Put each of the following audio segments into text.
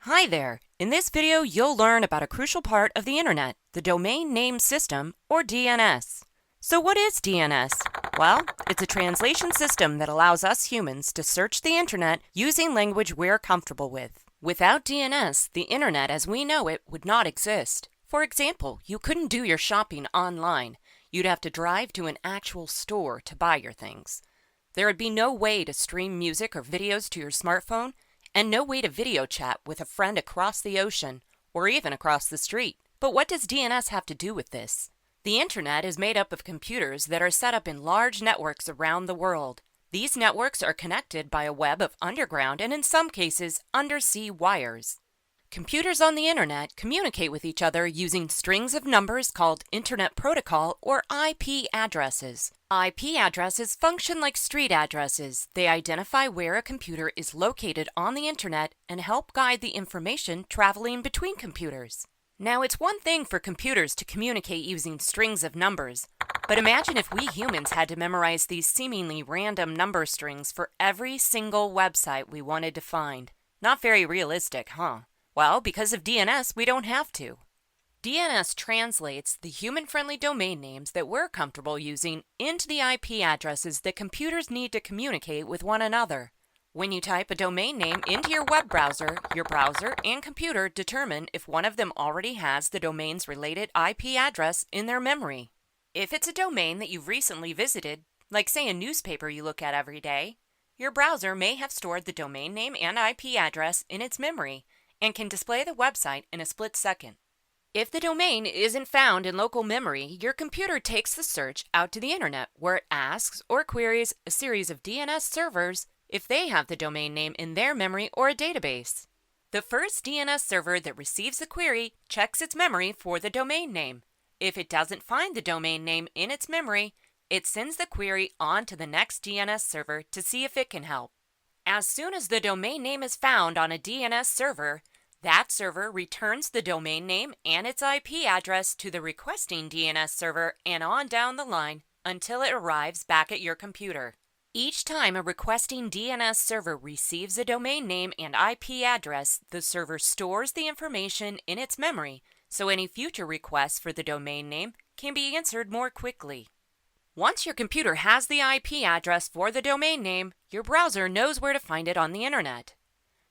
Hi there! In this video, you'll learn about a crucial part of the Internet, the Domain Name System, or DNS. So what is DNS? Well, it's a translation system that allows us humans to search the Internet using language we're comfortable with. Without DNS, the Internet as we know it would not exist. For example, you couldn't do your shopping online. You'd have to drive to an actual store to buy your things. There would be no way to stream music or videos to your smartphone, and no way to video chat with a friend across the ocean, or even across the street. But what does DNS have to do with this? The Internet is made up of computers that are set up in large networks around the world. These networks are connected by a web of underground and in some cases, undersea wires. Computers on the Internet communicate with each other using strings of numbers called Internet Protocol or IP addresses. IP addresses function like street addresses. They identify where a computer is located on the Internet and help guide the information traveling between computers. Now, it's one thing for computers to communicate using strings of numbers, but imagine if we humans had to memorize these seemingly random number strings for every single website we wanted to find. Not very realistic, huh? Well, because of DNS, we don't have to. DNS translates the human-friendly domain names that we're comfortable using into the IP addresses that computers need to communicate with one another. When you type a domain name into your web browser, your browser and computer determine if one of them already has the domain's related IP address in their memory. If it's a domain that you've recently visited, like say a newspaper you look at every day, your browser may have stored the domain name and IP address in its memory and can display the website in a split second. If the domain isn't found in local memory, your computer takes the search out to the Internet, where it asks or queries a series of DNS servers if they have the domain name in their memory or a database. The first DNS server that receives the query checks its memory for the domain name. If it doesn't find the domain name in its memory, it sends the query on to the next DNS server to see if it can help. As soon as the domain name is found on a DNS server, that server returns the domain name and its IP address to the requesting DNS server and on down the line until it arrives back at your computer. Each time a requesting DNS server receives a domain name and IP address, the server stores the information in its memory, so any future requests for the domain name can be answered more quickly. Once your computer has the IP address for the domain name, your browser knows where to find it on the Internet.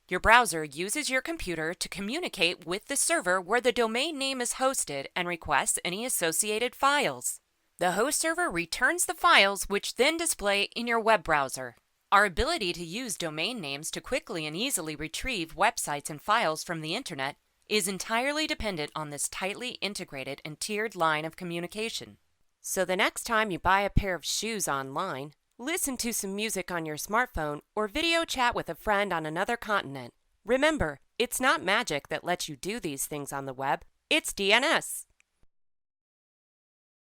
Your browser uses your computer to communicate with the server where the domain name is hosted and requests any associated files. The host server returns the files, which then display in your web browser. Our ability to use domain names to quickly and easily retrieve websites and files from the Internet is entirely dependent on this tightly integrated and tiered line of communication. So the next time you buy a pair of shoes online, listen to some music on your smartphone, or video chat with a friend on another continent, remember, it's not magic that lets you do these things on the web, it's DNS.